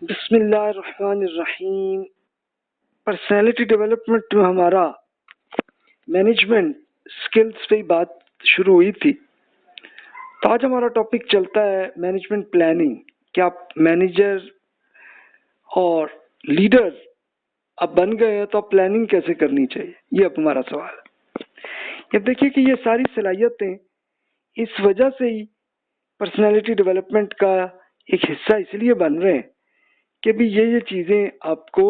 बिस्मिल्लाहिर्रहमानिर्रहीम। Personality development में हमारा मैनेजमेंट स्किल्स पे बात शुरू हुई थी, तो आज हमारा टॉपिक चलता है मैनेजमेंट प्लानिंग। क्या आप मैनेजर और लीडर अब बन गए हैं तो अब प्लानिंग कैसे करनी चाहिए, ये अब हमारा सवाल है। अब देखिए कि ये सारी सलाहियतें इस वजह से ही पर्सनालिटी डेवलपमेंट का एक हिस्सा इसलिए बन रहे हैं कि भी ये चीज़ें आपको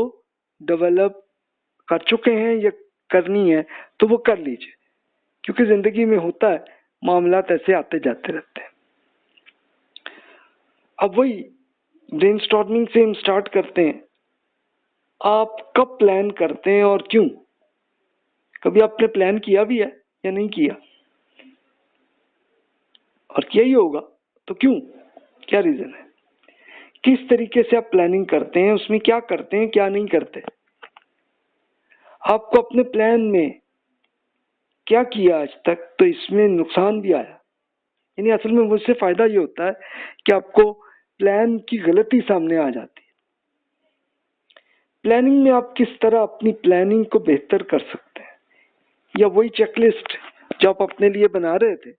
डेवलप कर चुके हैं या करनी है तो वो कर लीजिए, क्योंकि ज़िंदगी में होता है मामलात ऐसे आते जाते रहते हैं। अब वही ब्रेनस्टॉर्मिंग से हम स्टार्ट करते हैं। आप कब प्लान करते हैं और क्यों? कभी आपने प्लान किया भी है या नहीं किया? और किया ही होगा तो क्यों, क्या रीज़न है? किस तरीके से आप प्लानिंग करते हैं, उसमें क्या करते हैं क्या नहीं करते? आपको अपने प्लान में क्या किया आज तक, तो इसमें नुकसान भी आया। यानी असल में मुझसे फायदा ये होता है कि आपको प्लान की गलती सामने आ जाती है। प्लानिंग में आप किस तरह अपनी प्लानिंग को बेहतर कर सकते हैं, या वही चेकलिस्ट जो आप अपने लिए बना रहे थे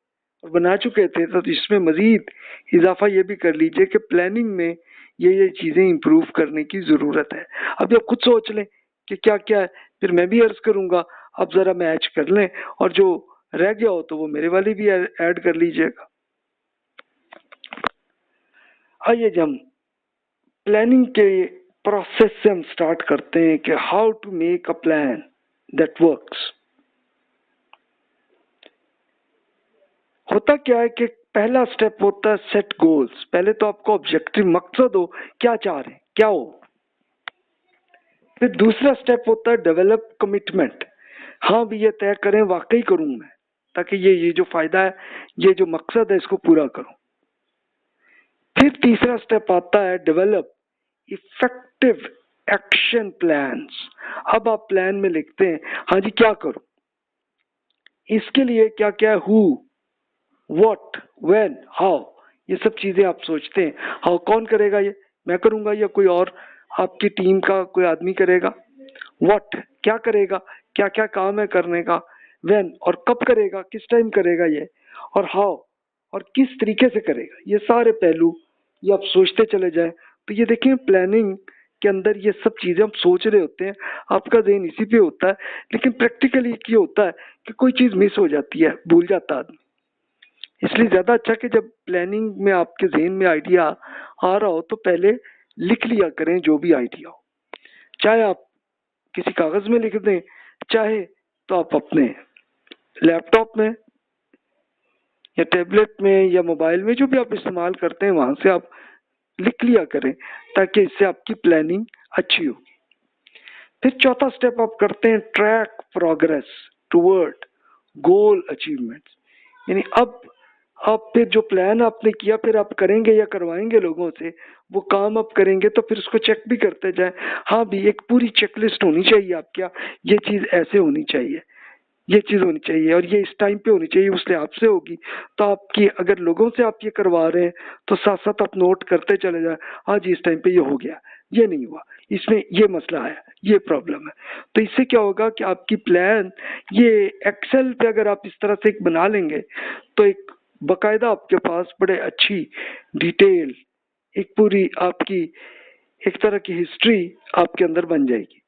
और बना चुके थे, तो इसमें मजीद इजाफा ये भी कर लीजिए कि प्लानिंग में ये चीज़ें इंप्रूव करने की ज़रूरत है। अभी आप खुद सोच लें कि क्या क्या है, फिर मैं भी अर्ज करूँगा, आप ज़रा मैच कर लें और जो रह गया हो तो वो मेरे वाली भी ऐड कर लीजिएगा। आइए हम प्लानिंग के प्रोसेस से हम स्टार्ट करते हैं कि how to make a plan that works. होता क्या है कि पहला स्टेप होता है सेट गोल्स। पहले तो आपको ऑब्जेक्टिव मकसद हो, क्या चाह रहे हैं, क्या हो। फिर दूसरा स्टेप होता है डेवलप कमिटमेंट। हाँ भी ये तय करें वाकई करूं मैं, ताकि ये जो फायदा है, ये जो मकसद है, इसको पूरा करूं। फिर तीसरा स्टेप आता है डेवलप इफेक्टिव एक्शन प्लान्स। अब आप प्लान में लिखते हैं हाँ जी क्या करूं, इसके लिए क्या क्या है, हु, व्हाट, व्हेन, हाउ, ये सब चीजें आप सोचते हैं। हाउ कौन करेगा, ये मैं करूंगा या कोई और आपकी टीम का कोई आदमी करेगा। व्हाट क्या करेगा, क्या क्या काम है करने का। व्हेन और कब करेगा, किस टाइम करेगा ये। और हाउ और किस तरीके से करेगा। ये सारे पहलू ये आप सोचते चले जाएं तो ये देखें प्लानिंग के अंदर ये सब चीजें हम सोच रहे होते हैं, आपका ज़हन इसी पे होता है। लेकिन प्रैक्टिकली ये होता है कि कोई चीज मिस हो जाती है, भूल जाता आदमी। इसलिए ज्यादा अच्छा कि जब प्लानिंग में आपके ज़हन में आइडिया आ रहा हो तो पहले लिख लिया करें जो भी आइडिया हो। चाहे आप किसी कागज में लिख दें, चाहे तो आप अपने लैपटॉप में या टैबलेट में या मोबाइल में, जो भी आप इस्तेमाल करते हैं, वहां से आप लिख लिया करें, ताकि इससे आपकी प्लानिंग अच्छी हो। फिर चौथा स्टेप आप करते हैं ट्रैक प्रोग्रेस टुवर्ड गोल अचीवमेंट। यानी अब आप फिर जो प्लान आपने किया फिर आप करेंगे या करवाएंगे लोगों से, वो काम आप करेंगे तो फिर उसको चेक भी करते जाए। हाँ भी एक पूरी चेकलिस्ट होनी चाहिए आपकी, ये चीज ऐसे होनी चाहिए, ये चीज होनी चाहिए और ये इस टाइम पे होनी चाहिए, उस लिहाज से होगी। तो आपकी अगर लोगों से आप ये करवा रहे हैं तो साथ साथ आप नोट करते चले जाए, हाँ जी इस टाइम पे ये हो गया, ये नहीं हुआ, इसमें ये मसला है, ये प्रॉब्लम है। तो इससे क्या होगा कि आपकी प्लान ये एक्सेल पे अगर आप इस तरह से एक बना लेंगे तो एक बकायदा आपके पास बड़े अच्छी डिटेल एक पूरी आपकी एक तरह की हिस्ट्री आपके अंदर बन जाएगी।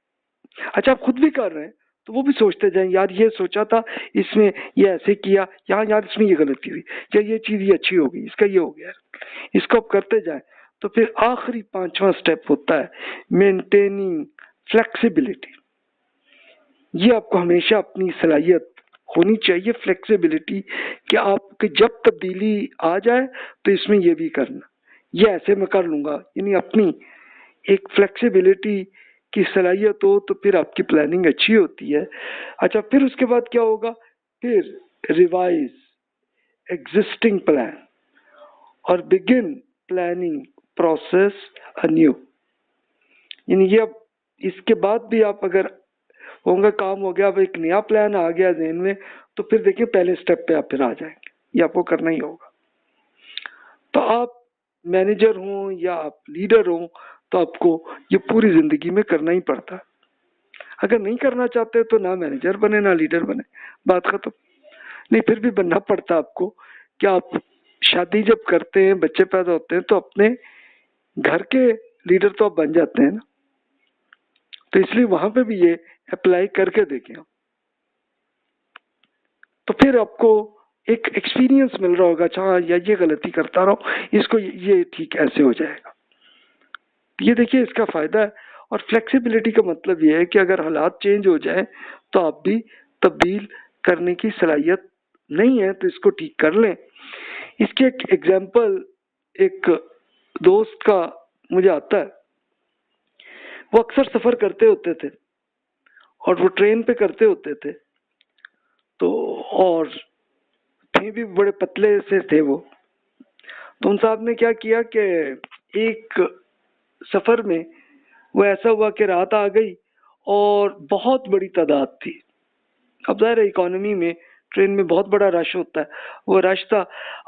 अच्छा आप खुद भी कर रहे हैं तो वो भी सोचते जाएं, यार ये सोचा था, इसमें ये ऐसे किया, यहाँ यार इसमें ये गलती हुई, या ये चीज ये अच्छी हो गई, इसका ये हो गया, इसको आप करते जाएं। तो फिर आखिरी पांचवा स्टेप होता है मेंटेनिंग फ्लेक्सिबिलिटी। ये आपको हमेशा अपनी सलाहियत होनी चाहिए, फ्लेक्सिबिलिटी, कि आपके जब तब्दीली आ जाए तो इसमें ये भी करना, ये ऐसे मैं कर लूंगा। यानी अपनी एक फ्लेक्सिबिलिटी की सलाहियत हो तो फिर आपकी प्लानिंग अच्छी होती है। अच्छा फिर उसके बाद क्या होगा, फिर रिवाइज एग्जिस्टिंग प्लान और बिगिन प्लानिंग प्रोसेस अन्यू। यानी ये अब इसके बाद भी आप अगर होगा काम हो गया, अब एक नया प्लान आ गया ज़हन में, तो फिर देखिए पहले स्टेप पे आप फिर आ जाएंगे, ये आपको करना ही होगा। तो आप मैनेजर हों या आप लीडर हों, तो आपको ये पूरी जिंदगी में करना ही पड़ता है। अगर नहीं करना चाहते तो ना मैनेजर बने ना लीडर बने, बात खत्म। नहीं फिर भी बनना पड़ता आपको कि आप शादी जब करते हैं, बच्चे पैदा होते हैं, तो अपने घर के लीडर तो आप बन जाते हैं ना। तो इसलिए वहां पे भी ये अप्लाई करके देखें आप, तो फिर आपको एक एक्सपीरियंस मिल रहा होगा, अच्छा या ये गलती करता रहो, इसको ये ठीक ऐसे हो जाएगा। ये देखिए इसका फायदा है। और फ्लेक्सिबिलिटी का मतलब ये है कि अगर हालात चेंज हो जाए तो आप भी तब्दील करने की सलाहियत नहीं है तो इसको ठीक कर लें। इसके एक एग्जाम्पल एक दोस्त का मुझे आता है। वो अक्सर सफर करते होते थे और वो ट्रेन पे करते होते थे, तो और थे भी बड़े पतले से थे वो। तो उन साहब ने क्या किया कि एक सफर में वो ऐसा हुआ कि रात आ गई और बहुत बड़ी तादाद थी। अब ज़ाहिर है इकोनॉमी में ट्रेन में बहुत बड़ा रश होता है, वो रश था।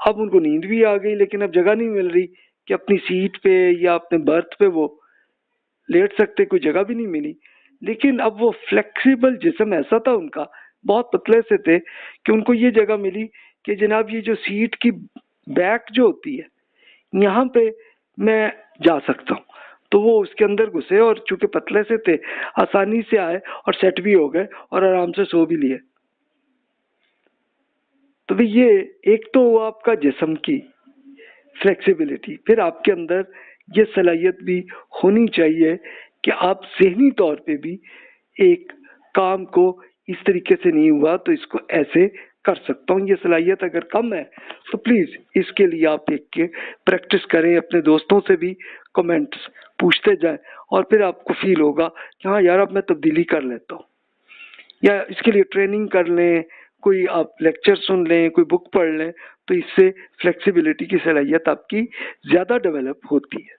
अब उनको नींद भी आ गई लेकिन अब जगह नहीं मिल रही कि अपनी सीट पे या अपने बर्थ पे वो लेट सकते, कोई जगह भी नहीं मिली। लेकिन अब वो फ्लेक्सिबल जिस्म ऐसा था उनका, बहुत पतले से थे कि उनको ये जगह मिली कि जनाब ये जो सीट की बैक जो होती है यहाँ पे मैं जा सकता हूँ। तो वो उसके अंदर घुसे और चूंकि पतले से थे आसानी से आए और सेट भी हो गए और आराम से सो भी लिए। तो भी ये एक तो हुआ आपका जिस्म की फ्लेक्सिबिलिटी, फिर आपके अंदर ये सलाहियत भी होनी चाहिए कि आप ज़हनी तौर पे भी एक काम को इस तरीके से नहीं हुआ तो इसको ऐसे कर सकता हूँ। ये सलाहियत अगर कम है तो प्लीज़ इसके लिए आप एक के प्रैक्टिस करें, अपने दोस्तों से भी कमेंट्स पूछते जाएं और फिर आपको फील होगा कि हाँ यार अब मैं तब्दीली कर लेता हूँ, या इसके लिए ट्रेनिंग कर लें, कोई आप लेक्चर सुन लें, कोई बुक पढ़ लें, तो इससे फ्लेक्सिबिलिटी की सलाहियत आपकी ज़्यादा डेवलप होती है।